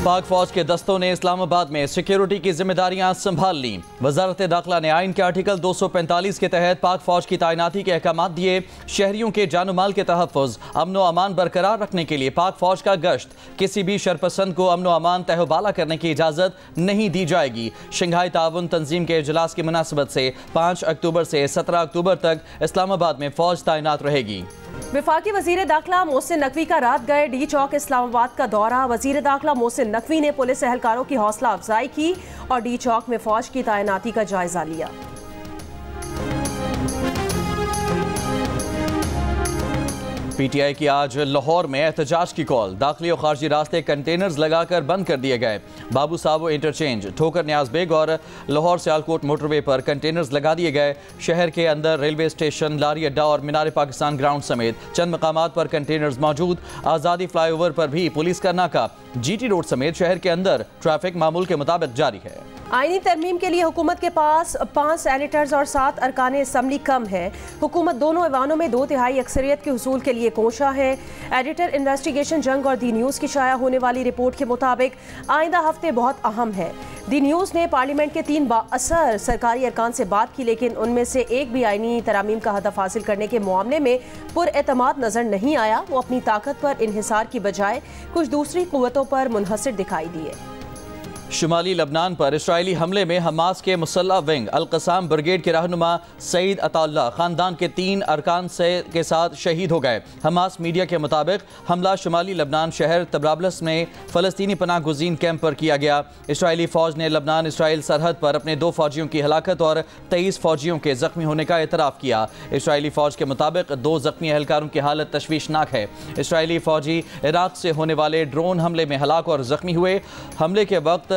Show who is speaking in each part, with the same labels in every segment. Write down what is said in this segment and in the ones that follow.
Speaker 1: पाक फौज के दस्तों ने इस्लामाबाद में सिक्योरिटी की जिम्मेदारियां संभाल ली। वजारत दाखिला ने आइन के आर्टिकल 245 के तहत पाक फौज की तैनाती के अहकाम दिए। शहरियों के जान माल के तहफ़्फ़ुज़, अमन व अमान बरकरार रखने के लिए पाक फौज का गश्त। किसी भी शरपसंद को अमन व अमान तहबाला करने की इजाज़त नहीं दी जाएगी। शंघाई ताउन तंजीम के इजलास की मुनासिबत से 5 अक्टूबर से 17 अक्टूबर तक इस्लामाबाद में फौज तैनात रहेगी।
Speaker 2: वफाकी वजीर दाखिला मोहसिन नकवी का रात गए डी चौक इस्लामाबाद का दौरा। वजीर दाखिला मोहसिन नकवी ने पुलिस एहलकारों की हौसला अफजाई की और डी चौक में फौज की तैनाती का जायजा लिया।
Speaker 1: पीटीआई की आज लाहौर में एहतजाज की कॉल। दाखिली और खारजी रास्ते कंटेनर्स लगाकर बंद कर दिए गए। बाबू साहब इंटरचेंज, ठोकर न्याज बेग और लाहौर सियालकोट मोटरवे पर कंटेनर्स लगा दिए गए। शहर के अंदर रेलवे स्टेशन, लारी अड्डा और मीनार पाकिस्तान ग्राउंड समेत चंद मकामात पर कंटेनर्स मौजूद। आज़ादी फ्लाईओवर पर भी पुलिस का नाका। जीटी रोड समेत शहर के अंदर ट्रैफिक मामूल के मुताबिक जारी है।
Speaker 2: आईनी तरमीम के लिए हुकूमत के पास 5 सेनेटर्स और 7 अरकान असम्बली कम है। हुकूमत दोनों ऐवानों में 2/3 अक्सरियत के हुसूल के लिए कोशा है। एडिटर इन्वेस्टिगेशन जंग और दी न्यूज़ की शाया होने वाली रिपोर्ट के मुताबिक आइंदा हफ्ते बहुत अहम है। दी न्यूज़ ने पार्लियामेंट के 3 बाअसर सरकारी अरकान से बात की, लेकिन उनमें से एक भी आईनी तरामीम का हदफ हासिल करने के मामले में पुरएतमाद नजर नहीं आया। वो अपनी ताकत पर इन्हिसार की बजाय कुछ दूसरी कुव्वतों पर मुनहसर दिखाई दिए।
Speaker 1: शुमाली लबनान पर इसराइली हमले में हमास के मुसल्ला विंग अल-क़साम ब्रिगेड के रहनुमा सईद अताउल्लाह खानदान के 3 अरकान के साथ शहीद हो गए। हमास मीडिया के मुताबिक हमला शुमाली लबनान शहर तब्राबलस में फ़लस्तीनी पनाह गुज़ीन कैंप पर किया गया। इसराइली फ़ौज ने लबनान इसराइल सरहद पर अपने 2 फ़ौजियों की हलाकत और 23 फ़ौजियों के ज़ख्मी होने का एतराफ़ किया। इसराइली फ़ौज के मुताबिक 2 ज़ख्मी एहलकारों की हालत तशवीशनाक है। इसराइली फ़ौजी इराक़ से होने वाले ड्रोन हमले में हलाक और ज़ख्मी हुए। हमले के वक्त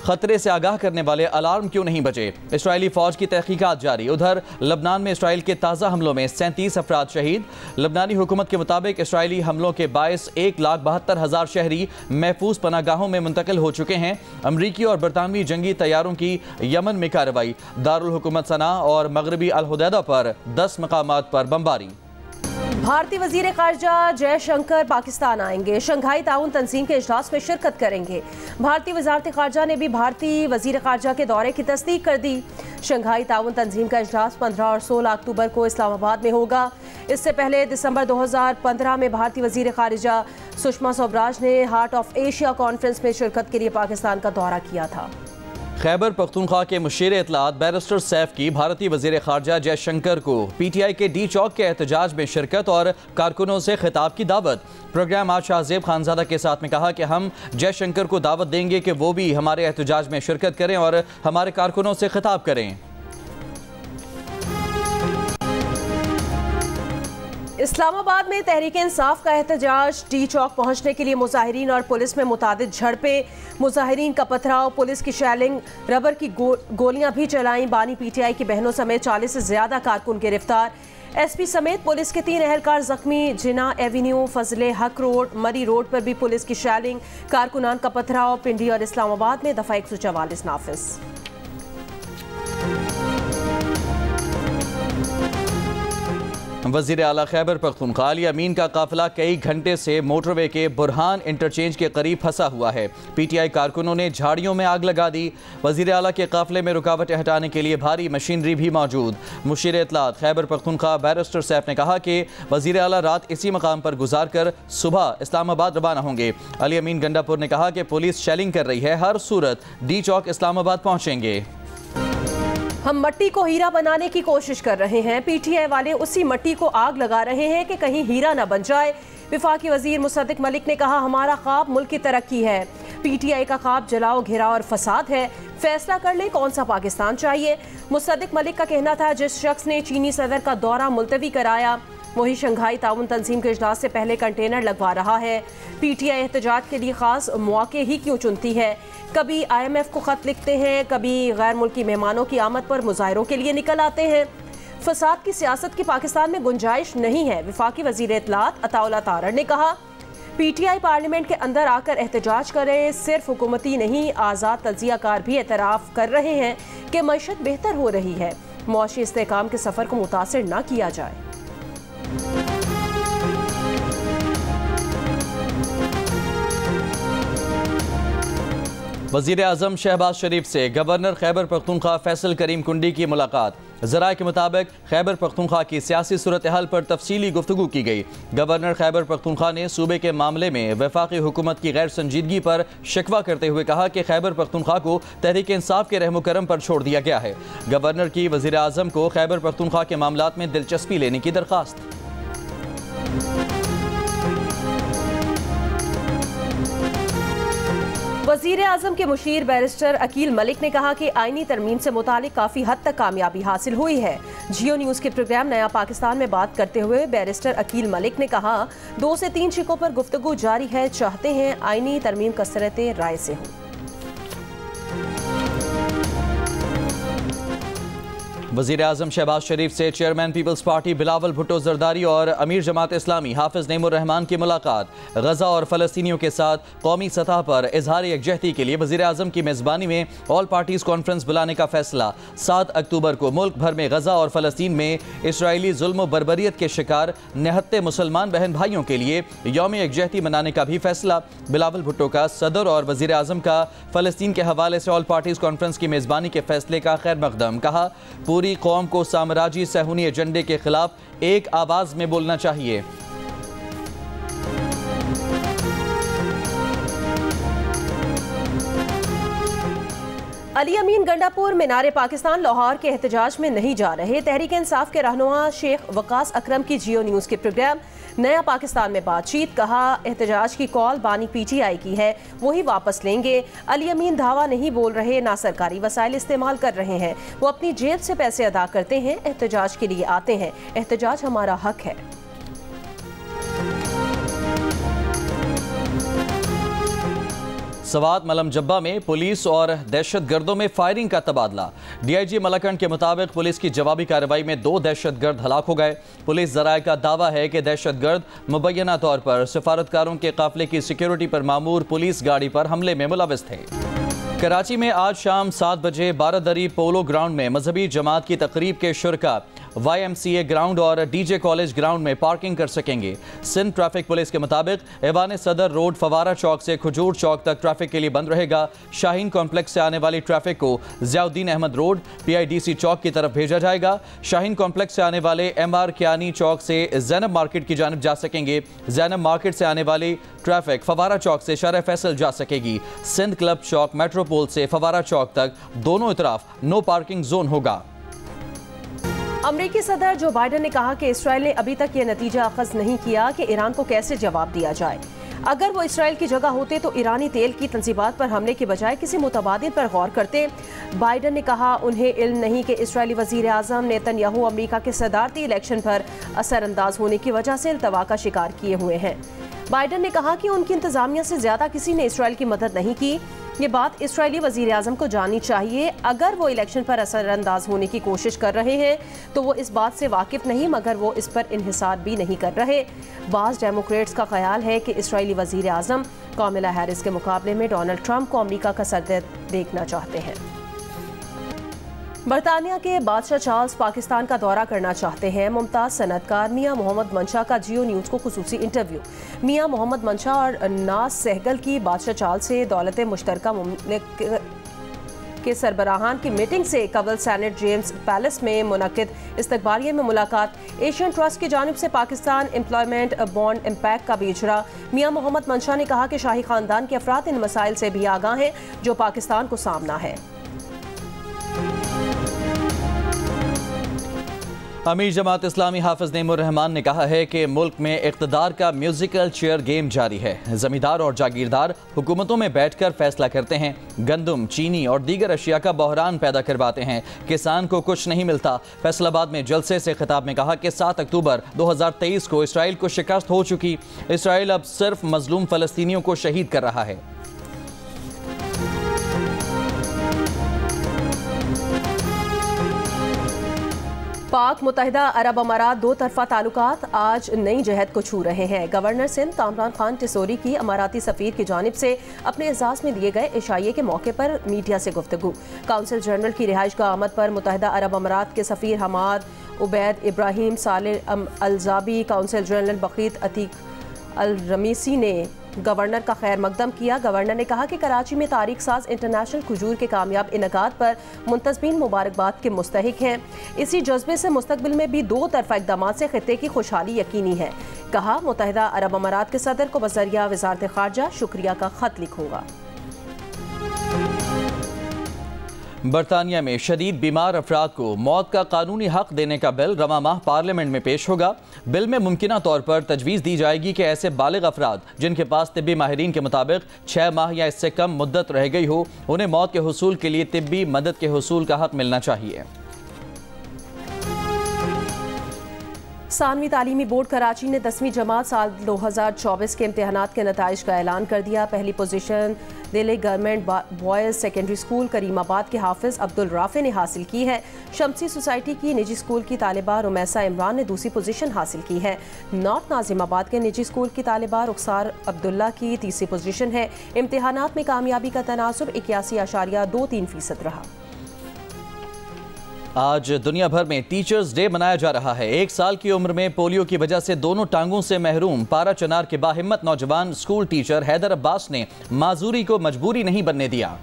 Speaker 1: खतरे से आगाह करने वाले अलार्म क्यों नहीं बजे? इसराइली फौज की तहकीकात जारी। उधर लबनान में इसराइल के ताज़ा हमलों में 37 अफराद शहीद। लबनानी हुकूमत के मुताबिक इसराइली हमलों के बायस 1,72,000 शहरी महफूज पनागाहों में मुंतकिल हो चुके हैं। अमरीकी और बरतानवी जंगी तैयारों की यमन में कार्रवाई। दारुल हुकूमत सना और मगरबी अल-हुदैदा पर 10 मकामात पर बमबारी।
Speaker 2: भारतीय वजीर खारजा जयशंकर पाकिस्तान आएंगे। शंघाई ताउन तंजीम के इजलास में शिरकत करेंगे। भारतीय वजारत खारजा ने भी भारतीय वजीर खारजा के दौरे की तस्दीक कर दी। शंघाई ताउन तंजीम का इजलास 15 और 16 अक्टूबर को इस्लामाबाद में होगा। इससे पहले दिसंबर 2015 में भारतीय वजीर खारजा सुषमा स्वराज ने हार्ट ऑफ एशिया कॉन्फ्रेंस में शिरकत के लिए पाकिस्तान का दौरा किया था।
Speaker 1: खैबर पख्तूनख्वा के मुशीर इत्तलात बैरिस्टर सैफ की भारतीय वजीर खारजा जयशंकर को पीटीआई के डी चौक के एहतजाज में शिरकत और कारकुनों से खिताब की दावत। प्रोग्राम आज शाहजेब खानजादा के साथ में कहा कि हम जयशंकर को दावत देंगे कि वो भी हमारे एहतजाज में शिरकत करें और हमारे कारकुनों से खिताब करें।
Speaker 2: इस्लामाबाद में तहरीक इंसाफ का एहतजाज। डी चौक पहुंचने के लिए मुजाहिरीन और पुलिस में मुतादिद झड़पें, मुजाहिरीन का पथराव, पुलिस की शैलिंग, रबर की गोलियां भी चलाई। बानी पीटीआई की बहनों समेत 40 से ज्यादा कारकुन गिरफ्तार। एसपी समेत पुलिस के 3 एहलकार जख्मी। जिना एवेन्यू, फजले हक रोड, मरी रोड पर भी पुलिस की शैलिंग, कारकुनान का पथराव। पिंडी और इस्लामाबाद में दफा 144 नाफिज।
Speaker 1: वज़ीर आला खैबर पख्तूनख्वा अली अमीन का काफिला कई घंटे से मोटरवे के बुरहान इंटरचेंज के करीब फंसा हुआ है। पीटीआई कारकुनों ने झाड़ियों में आग लगा दी। वज़ीर आला के काफिले में रुकावट हटाने के लिए भारी मशीनरी भी मौजूद। मुशीर इत्तलात खैबर पख्तूनख्वा बैरिस्टर सैफ ने कहा कि वज़ीर आला रात इसी मकाम पर गुजार कर सुबह इस्लामाबाद रवाना होंगे। अली अमीन गंडापुर ने कहा कि पुलिस शेलिंग कर रही है, हर सूरत डी चौक इस्लामाबाद पहुँचेंगे।
Speaker 2: हम मट्टी को हीरा बनाने की कोशिश कर रहे हैं। पीटीआई वाले उसी मट्टी को आग लगा रहे हैं कि कहीं हीरा न बन जाए। वफाकी वजीर मुसद्दिक मलिक ने कहा, हमारा ख्वाब मुल्क की तरक्की है। पीटीआई का ख्वाब जलाओ, घेराव और फसाद है। फैसला कर ले कौन सा पाकिस्तान चाहिए। मुसद्दिक मलिक का कहना था, जिस शख्स ने चीनी सदर का दौरा मुलतवी कराया वही शंघाई ताउन तंजीम के इजलास से पहले कंटेनर लगवा रहा है। पीटीआई एहतजाज के लिए खास मौके ही क्यों चुनती है? कभी IMF को खत लिखते हैं, कभी गैर मुल्की मेहमानों की आमद पर मुजाहिरों के लिए निकल आते हैं। फसाद की सियासत की पाकिस्तान में गुंजाइश नहीं है। वफाकी वजीर इत्तलात अताउल्लाह तारड़ ने कहा, पीटीआई पार्लियामेंट के अंदर आकर एहतजाज करे। सिर्फ हुकूमती नहीं, आज़ाद तजियाकार भी एतराफ़ कर रहे हैं कि मईशत बेहतर हो रही है। मुआशी इस्तेहकाम के सफ़र को मुतासिर न किया जाए।
Speaker 1: वज़ीर आज़म शहबाज शरीफ से गवर्नर खैबर पख्तूनख्वा फैसल करीम कुंडी की मुलाकात। ज़राए के मुताबिक खैबर पख्तूनख्वा की सियासी सूरत हाल पर तफसीली गुफ्तगू की गई। गवर्नर खैबर पख्तूनख्वा ने सूबे के मामले में वफाकी हुकूमत की गैर संजीदगी पर शिकवा करते हुए कहा कि खैबर पख्तूनख्वा को तहरीक इंसाफ के रहमो करम पर छोड़ दिया गया है। गवर्नर की वज़ीर आज़म को खैबर पख्तूनख्वा के मामलात में दिलचस्पी लेने की दरख्वास्त।
Speaker 2: वज़ीर आज़म के मुशीर बैरिस्टर अकील मलिक ने कहा कि आईनी तरमीम से मुतालिक काफ़ी हद तक कामयाबी हासिल हुई है। जियो न्यूज़ के प्रोग्राम नया पाकिस्तान में बात करते हुए बैरिस्टर अकील मलिक ने कहा 2 से 3 शिकों पर गुफ्तगू जारी है, चाहते हैं आईनी तरमीम कसरत राय से हो।
Speaker 1: वज़ीर आज़म शहबाज शरीफ से chairman Peoples Party Bilawal Bhutto Zardari और अमीर जमात इस्लामी हाफिज नईमुर रहमान की मुलाकात। गजा और फ़लस्तीनियों के साथ कौमी सतह पर इजहार यकजहती के लिए वज़ीर आज़म की मेज़बानी में ऑल पार्टीज़ कॉन्फ्रेंस बुलाने का फैसला। 7 अक्टूबर को मुल्क भर में गजा और फ़लस्तीन में इसराइली जुल्म बर्बरियत के शिकार 69 मुसलमान बहन भाइयों के लिए यौम यकजहती मनाने का भी फैसला। बिलावल भुट्टो का सदर और वज़ीर आज़म का फ़लस्तीन के हवाले से ऑल पार्टीज़ कॉन्फ्रेंस की मेज़बानी के फैसले का खैर मकदम। कहा पूरी कौम को साम्राज्य सहूनी एजेंडे के खिलाफ एक आवाज में बोलना चाहिए।
Speaker 2: अली अमीन गंडापुर मीनार पाकिस्तान लाहौर के एहतजाज में नहीं जा रहे। तहरीक इंसाफ के रहनुमा शेख वकास अकरम की जियो न्यूज़ के प्रोग्राम नया पाकिस्तान में बातचीत। कहा एहतजाज की कॉल बानी PTI की है, वही वापस लेंगे। अली अमीन धावा नहीं बोल रहे, ना सरकारी वसाइल इस्तेमाल कर रहे हैं, वो अपनी जेब से पैसे अदा करते हैं, एहतजाज के लिए आते हैं। एहतजाज हमारा हक है।
Speaker 1: सवात मलम जब्बा में पुलिस और दहशत गर्दों में फायरिंग का तबादला। DIG मलकंड के मुताबिक पुलिस की जवाबी कार्रवाई में 2 दहशत गर्द हलाक हो गए। पुलिस ज़राए का दावा है कि दहशत गर्द मुबैना तौर पर सिफारतकारों के काफिले की सिक्योरिटी पर मामूर पुलिस गाड़ी पर हमले में मुलविस थे। कराची में आज शाम 7 बजे बारादरी पोलो ग्राउंड में मजहबी जमात की तकरीब के शुरका YMCA ग्राउंड और DJ कॉलेज ग्राउंड में पार्किंग कर सकेंगे। सिंध ट्रैफिक पुलिस के मुताबिक ऐवान सदर रोड फवारा चौक से खजूर चौक तक ट्रैफिक के लिए बंद रहेगा। शाहीन कॉम्प्लेक्स से आने वाली ट्रैफिक को ज़ियाउद्दीन अहमद रोड PIDC चौक की तरफ भेजा जाएगा। शाहीन कॉम्प्लेक्स से आने वाले MR कियानी चौक से ज़ैनब मार्केट की जानिब जा सकेंगे। ज़ैनब मार्केट से आने वाली ट्रैफिक फवारा चौक से शाह फैसल जा सकेगी। सिंध क्लब चौक मेट्रोपोल से फवारा चौक तक दोनों तरफ नो पार्किंग जोन होगा।
Speaker 2: अमेरिकी सदर जो बाइडन ने कहा कि इसराइल ने अभी तक ये नतीजा अखज़ नहीं किया कि ईरान को कैसे जवाब दिया जाए। अगर वो इसराइल की जगह होते तो ईरानी तेल की तंजीबात पर हमले के बजाय किसी मुतबादिल पर गौर करते। बाइडन ने कहा उन्हें इल्म नहीं कि इसराइली वज़ीर आज़म नेतन्याहू अमेरिका के सदारती इलेक्शन पर असरअंदाज होने की वजह से इल्तवा का शिकार किए हुए हैं। बाइडन ने कहा कि उनकी इंतजामिया से ज़्यादा किसी ने इसराइल की मदद नहीं की। ये बात इसराइली वज़ीर आज़म को जाननी चाहिए। अगर वो इलेक्शन पर असरअंदाज होने की कोशिश कर रहे हैं तो वो इस बात से वाकिफ़ नहीं, मगर वो इस पर इन्हिसार भी नहीं कर रहे। बाज़ डेमोक्रेट्स का ख्याल है कि इसराइली वज़ीर आज़म कामिला हैरिस के मुकाबले में डोनाल्ड ट्रंप को अमेरिका का सदर देखना चाहते हैं। बरतानिया के बादशाह चार्ल्स पाकिस्तान का दौरा करना चाहते हैं। मुमताज़ सनतकार मियाँ मोहम्मद मंशा का जियो न्यूज़ को खुसूसी इंटरव्यू। मियाँ मोहम्मद मंशा और नाज सहगल की बादशाह चार्ल्स से दौलत मुश्तरका मुमलिक के सरबराहान की मीटिंग से कबल सेनेट जेम्स पैलेस में मुनक्किद इस्तकबालिये में मुलाकात। एशियन ट्रस्ट की जानिब से पाकिस्तान एम्प्लॉयमेंट बॉन्ड इम्पैक्ट का भी इजरा। मियाँ मोहम्मद मंशा ने कहा कि शाही खानदान के अफराद इन मसाइल से भी आगाह हैं जो पाकिस्तान को सामना है।
Speaker 1: अमीर जमात इस्लामी हाफिज नईमुर रहमान ने कहा है कि मुल्क में इक़्तिदार का म्यूजिकल चेयर गेम जारी है। जमींदार और जागीरदार हुकूमतों में बैठकर फैसला करते हैं, गंदम, चीनी और दीगर अशिया का बहरान पैदा करवाते हैं, किसान को कुछ नहीं मिलता। फैसलाबाद में जलसे से खिताब में कहा कि 7 अक्टूबर 2023 को इसराइल को शिकस्त हो चुकी। इसराइल अब सिर्फ मजलूम फ़लस्तीनियों को शहीद कर रहा है।
Speaker 2: पाक मुत्तहिदा अरब अमारात 2 तरफा ताल्लुकात आज नई जहद को छू रहे हैं। गवर्नर सिंध कामरान खान टिसोरी की अमाराती सफ़ीर की जानिब से अपने एजाज़ में दिए गए इशाइये के मौके पर मीडिया से गुफ्तगू। काउंसिल जनरल की रिहाइश का आमद पर मुत्तहिदा अरब अमारात के सफ़ीर हमाद उबैद इब्राहिम साले अलजाबी, काउंसिल जनरल बकीत अतीक अल रमीसी ने गवर्नर का खैर मकदम किया। गवर्नर ने कहा कि कराची में तारीख साज इंटरनेशनल खजूर के कामयाब इनकाद पर मुंतज़मीन मुबारकबाद के मुस्तहिक हैं। इसी जज्बे से मुस्तकबिल में भी दो तरफा इक़दामात से खित्ते की खुशहाली यकीनी है। कहा, मुत्तहिदा अरब अमारात के सदर को बज़रिया वज़ारत ख़ारजा शुक्रिया का खत लिखूंगा।
Speaker 1: बरतानिया में शदीद बीमार अफराद को मौत का कानूनी हक देने का बिल रवां माह पार्लियामेंट में पेश होगा। बिल में मुमकिना तौर पर तजवीज़ दी जाएगी कि ऐसे बालिग अफराद जिनके पास तिब्बी माहिरीन के मुताबिक 6 माह या इससे कम मुद्दत रह गई हो, उन्हें मौत के हुसूल के लिए तिब्बी मदद के हुसूल का हक मिलना चाहिए।
Speaker 2: सानवी तालीमी बोर्ड कराची ने 10वीं जमात साल 2024 के इम्तहानात के नताइज का ऐलान कर दिया। पहली position Delhi government boys secondary school Karimabad के हाफिज अब्दुल राफे ने हासिल की है। शमसी सोसाइटी की निजी स्कूल की तालिबा रुमैसा इमरान ने दूसरी पोजीशन हासिल की है। नॉर्थ नाजिमाबाद के निजी स्कूल की तालिबा रुखसार अब्दुल्ला की तीसरी पोजीशन है। इम्तहानात में कामयाबी का तनासुब 81.23% रहा।
Speaker 1: आज दुनिया भर में टीचर्स डे मनाया जा रहा है। 1 साल की उम्र में पोलियो की वजह से दोनों टांगों से महरूम पारा चनार के बाहिम्मत नौजवान स्कूल टीचर हैदर अब्बास ने माजूरी को मजबूरी नहीं बनने दिया।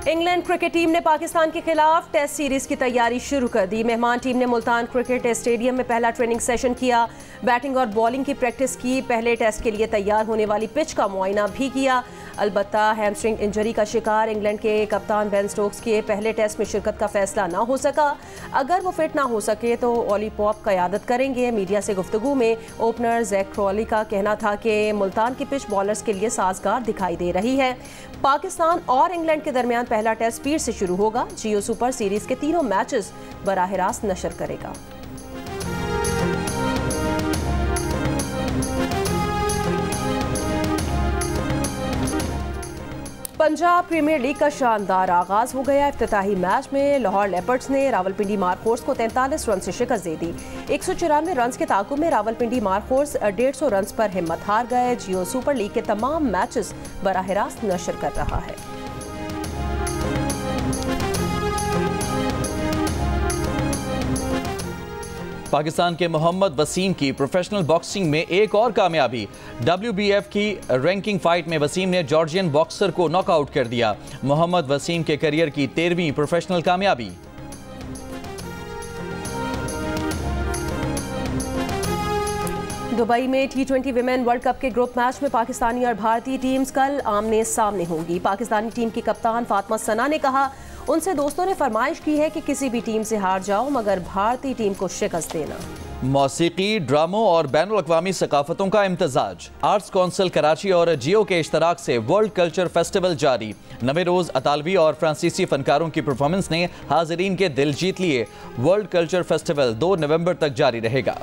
Speaker 2: इंग्लैंड क्रिकेट टीम ने पाकिस्तान के खिलाफ टेस्ट सीरीज की तैयारी शुरू कर दी। मेहमान टीम ने मुल्तान क्रिकेट स्टेडियम में पहला ट्रेनिंग सेशन किया। बैटिंग और बॉलिंग की प्रैक्टिस की। पहले टेस्ट के लिए तैयार होने वाली पिच का मुआयना भी किया। अलबत्ता हैमस्ट्रिंग इंजरी का शिकार इंग्लैंड के कप्तान बेन स्टोक्स के पहले टेस्ट में शिरकत का फैसला ना हो सका। अगर वो फिट ना हो सके तो ओली पॉप क़यादत करेंगे। मीडिया से गुफ्तगू में ओपनर जैक क्रॉली का कहना था कि मुल्तान की पिच बॉलर्स के लिए साजगार दिखाई दे रही है। पाकिस्तान और इंग्लैंड के दरमियान पहला टेस्ट फिर से शुरू होगा। जियो सुपर सीरीज के तीनों मैचेस बराह रास्त नशर करेगा। पंजाब प्रीमियर लीग का शानदार आगाज हो गया। इफ्तिताही मैच में लाहौर लेपर्ड्स ने रावलपिंडी मारखोर्स को 43 रन से शिकस्त दे दी। 194 रन के ताकुब में रावलपिंडी मारखोर्स 150 रन पर हिम्मत हार गए। जियो सुपर लीग के तमाम मैचेस बराह रास्त नशर कर रहा है।
Speaker 1: पाकिस्तान के मोहम्मद वसीम की प्रोफेशनल बॉक्सिंग में एक और कामयाबी। WBF की रैंकिंग फाइट में वसीम ने जॉर्जियन बॉक्सर को नॉकआउट कर दिया। मोहम्मद वसीम के करियर की 13वीं प्रोफेशनल कामयाबी।
Speaker 2: दुबई में T20 विमेन वर्ल्ड कप के ग्रुप मैच में पाकिस्तानी और भारतीय टीम्स कल आमने सामने होंगी। पाकिस्तानी टीम की कप्तान फातिमा सना ने कहा, उनसे दोस्तों ने फरमाइश की है कि किसी भी टीम से हार जाओ मगर भारतीय टीम को शिकस्त देना।
Speaker 1: मौसीकी, ड्रामों और बैनुल अक़वामी सकाफतों का इम्तजाज। आर्ट्स कौंसिल कराची और जियो के इश्तराक से वर्ल्ड कल्चर फेस्टिवल जारी। नवे रोज अतालवी और फ्रांसीसी फनकारों की परफॉर्मेंस ने हाजिरीन के दिल जीत लिए। वर्ल्ड कल्चर फेस्टिवल 2 नवंबर तक जारी रहेगा।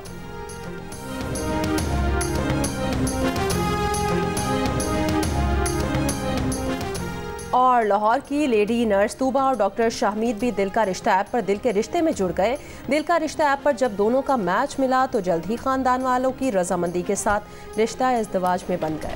Speaker 2: और लाहौर की लेडी नर्स तूबा और डॉक्टर शाहमीद भी दिल का रिश्ता ऐप पर दिल के रिश्ते में जुड़ गए। दिल का रिश्ता ऐप पर जब दोनों का मैच मिला तो जल्द ही खानदान वालों की रजामंदी के साथ रिश्ता इज़्दिवाज में बन गए।